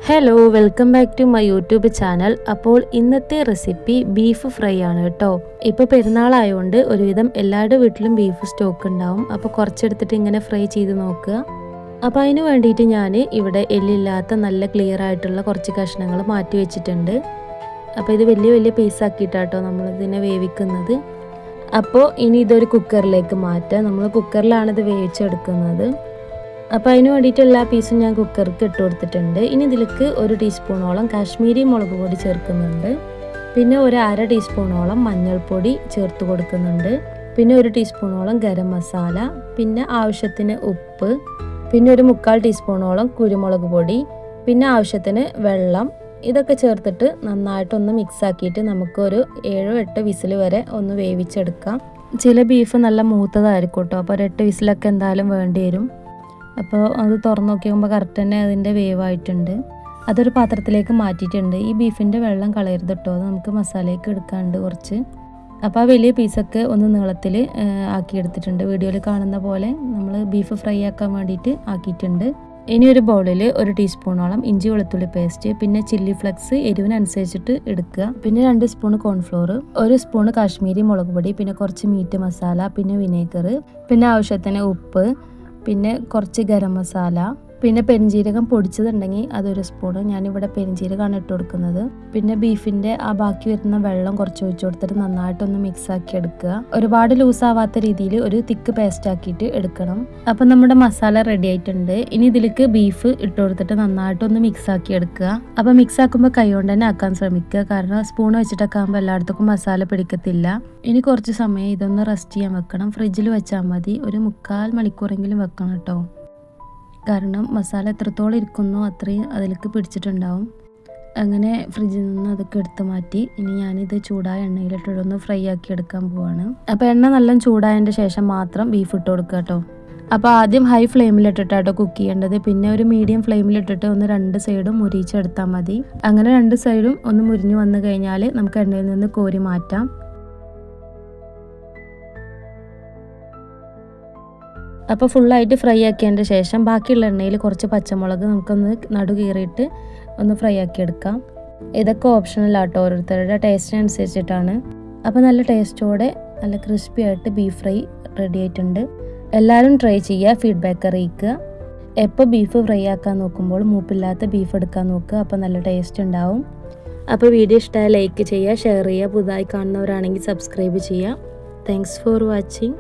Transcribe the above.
Hello, welcome back to my YouTube channel. അപ്പോൾ ഇന്നത്തെ recipe beef fry ആണ് കേട്ടോ. ഇപ്പോൾ പെരുന്നാളായതുകൊണ്ട് ഒരുവിധം എല്ലാവരുടെ വീട്ടിലും ബീഫ് സ്റ്റോക്ക് ഉണ്ടാവും. അപ്പോൾ കുറച്ചെടുത്തിട്ട് ഇങ്ങനെ ഫ്രൈ ചെയ്ത് നോക്കുക. അപ്പോൾ അതിന് വേണ്ടിയിട്ട് ഞാൻ ഇവിടെ എല്ലില്ലാത്ത നല്ല ക്ലിയർ ആയിട്ടുള്ള കുറച്ച് കഷ്ണങ്ങൾ മാറ്റി വെച്ചിട്ടുണ്ട്. അപ്പോൾ ഇത് വലിയ വലിയ പീസാക്കിയിട്ടാട്ടോ നമ്മളിതിനെ വേവിക്കുന്നത്. അപ്പോൾ ഇനി ഇതൊരു കുക്കറിലേക്ക് മാറ്റാം. നമ്മൾ കുക്കറിലാണ് ഇത് വേവിച്ചെടുക്കുന്നത്. അപ്പോൾ അതിന് വേണ്ടിയിട്ട് എല്ലാ പീസും ഞാൻ കുക്കർക്ക് ഇട്ട് കൊടുത്തിട്ടുണ്ട്. ഇനി ഇതിലേക്ക് 1 ടീസ്പൂണോളം കാശ്മീരി മുളക് പൊടി ചേർക്കുന്നുണ്ട്. പിന്നെ ഒരു 1/2 ടീസ്പൂണോളം മഞ്ഞൾപ്പൊടി ചേർത്ത് കൊടുക്കുന്നുണ്ട്. പിന്നെ 1 ടീസ്പൂണോളം ഗരം മസാല, പിന്നെ ആവശ്യത്തിന് ഉപ്പ്, പിന്നെ ഒരു 1/4 ടീസ്പൂണോളം കുരുമുളക് പൊടി, പിന്നെ ആവശ്യത്തിന് വെള്ളം. ഇതൊക്കെ ചേർത്തിട്ട് നന്നായിട്ടൊന്ന് മിക്സ് ആക്കിയിട്ട് നമുക്കൊരു 7-8 വിസിൽ വരെ ഒന്ന് വേവിച്ചെടുക്കാം. ചില ബീഫ് നല്ല മൂത്തതായിരിക്കും കേട്ടോ. അപ്പോൾ 8 വിസിലൊക്കെ എന്തായാലും വേണ്ടി വരും. അപ്പോൾ അത് തുറന്ന് നോക്കിയാകുമ്പോൾ കറക്റ്റ് തന്നെ അതിൻ്റെ വേവായിട്ടുണ്ട്. അതൊരു പാത്രത്തിലേക്ക് മാറ്റിയിട്ടുണ്ട്. ഈ ബീഫിൻ്റെ വെള്ളം കളയരുത് കേട്ടോ, അത് നമുക്ക് മസാലയ്ക്ക് എടുക്കാനുണ്ട് കുറച്ച്. അപ്പോൾ ആ വലിയ പീസൊക്കെ ഒന്ന് നീളത്തിൽ ആക്കിയെടുത്തിട്ടുണ്ട്. വീഡിയോയിൽ കാണുന്ന പോലെ നമ്മൾ ബീഫ് ഫ്രൈ ആക്കാൻ വേണ്ടിയിട്ട് ആക്കിയിട്ടുണ്ട്. ഇനി ഒരു ബൗളിൽ 1 ടീസ്പൂണോളം ഇഞ്ചി വെളുത്തുള്ളി പേസ്റ്റ്, പിന്നെ ചില്ലി ഫ്ലെക്സ് എരിവിനനുസരിച്ചിട്ട് എടുക്കുക. പിന്നെ 2 സ്പൂൺ കോൺഫ്ലോർ, 1 സ്പൂൺ കാശ്മീരി മുളക് പൊടി, പിന്നെ കുറച്ച് മീറ്റ് മസാല, പിന്നെ വിനേഗർ, പിന്നെ ആവശ്യത്തിന് ഉപ്പ്, പിന്നെ കുറച്ച് ഗരം മസാല, പിന്നെ പെരിഞ്ജീരകം പൊടിച്ചതുണ്ടെങ്കിൽ അതൊരു സ്പൂണ്. ഞാനിവിടെ പെരിഞ്ജീരകമാണ് ഇട്ട് കൊടുക്കുന്നത്. പിന്നെ ബീഫിൻ്റെ ആ ബാക്കി വരുന്ന വെള്ളം കുറച്ച് ഒഴിച്ച് കൊടുത്തിട്ട് നന്നായിട്ടൊന്ന് മിക്സ് ആക്കി എടുക്കുക. ഒരുപാട് ലൂസാവാത്ത രീതിയിൽ ഒരു തിക്ക് പേസ്റ്റ് ആക്കിയിട്ട് എടുക്കണം. അപ്പം നമ്മുടെ മസാല റെഡി ആയിട്ടുണ്ട്. ഇനി ഇതിലേക്ക് ബീഫ് ഇട്ട് കൊടുത്തിട്ട് നന്നായിട്ടൊന്ന് മിക്സ് ആക്കി എടുക്കുക. അപ്പം മിക്സ് ആക്കുമ്പോൾ കൈ കൊണ്ട് തന്നെ ആക്കാൻ ശ്രമിക്കുക, കാരണം സ്പൂൺ വെച്ചിട്ടൊക്കെ ആകുമ്പോൾ എല്ലായിടത്തേക്കും മസാല പിടിക്കത്തില്ല. ഇനി കുറച്ച് സമയം ഇതൊന്ന് റെസ്റ്റ് ചെയ്യാൻ വെക്കണം. ഫ്രിഡ്ജിൽ വെച്ചാൽ മതി. ഒരു 3/4 മണിക്കൂറെങ്കിലും വെക്കണം കേട്ടോ, കാരണം മസാല എത്രത്തോളം ഇരിക്കുന്നോ അത്രയും അതിലേക്ക് പിടിച്ചിട്ടുണ്ടാവും. അങ്ങനെ ഫ്രിഡ്ജിൽ നിന്ന് അതൊക്കെ എടുത്ത് മാറ്റി ഇനി ഞാനിത് ചൂടായ എണ്ണയിലിട്ടൊന്ന് ഫ്രൈ ആക്കി എടുക്കാൻ പോവാണ്. അപ്പോൾ എണ്ണ നല്ല ചൂടായതിൻ്റെ ശേഷം മാത്രം ബീഫ് ഇട്ട് കൊടുക്കുക കേട്ടോ. അപ്പോൾ ആദ്യം ഹൈ ഫ്ലെയിമിലിട്ടിട്ടാട്ടോ കുക്ക് ചെയ്യേണ്ടത്. പിന്നെ ഒരു മീഡിയം ഫ്ലെയിമിലിട്ടിട്ട് ഒന്ന് 2 സൈഡും മുരിച്ചെടുത്താൽ മതി. അങ്ങനെ 2 സൈഡും ഒന്ന് മുരിഞ്ഞ് വന്നു കഴിഞ്ഞാൽ നമുക്ക് എണ്ണയിൽ നിന്ന് കോരി മാറ്റാം. അപ്പോൾ ഫുള്ളായിട്ട് ഫ്രൈ ആക്കിയതിൻ്റെ ശേഷം ബാക്കിയുള്ള എണ്ണയിൽ കുറച്ച് പച്ചമുളക് നമുക്കൊന്ന് നടു കീറിയിട്ട് ഒന്ന് ഫ്രൈ ആക്കിയെടുക്കാം. ഇതൊക്കെ ഓപ്ഷണലാട്ടോ, ഓരോരുത്തരുടെ ടേസ്റ്റിനനുസരിച്ചിട്ടാണ്. അപ്പോൾ നല്ല ടേസ്റ്റോടെ നല്ല ക്രിസ്പി ആയിട്ട് ബീഫ് ഫ്രൈ റെഡി ആയിട്ടുണ്ട്. എല്ലാവരും ട്രൈ ചെയ്യുക, ഫീഡ്ബാക്ക് അറിയിക്കുക. എപ്പോൾ ബീഫ് ഫ്രൈ ആക്കാൻ നോക്കുമ്പോൾ മൂപ്പില്ലാത്ത ബീഫ് എടുക്കാൻ നോക്കുക, അപ്പോൾ നല്ല ടേസ്റ്റ് ഉണ്ടാവും. അപ്പോൾ വീഡിയോ ഇഷ്ടമായ ലൈക്ക് ചെയ്യുക, ഷെയർ ചെയ്യുക. പുതുതായി കാണുന്നവരാണെങ്കിൽ സബ്സ്ക്രൈബ് ചെയ്യുക. Thanks for watching.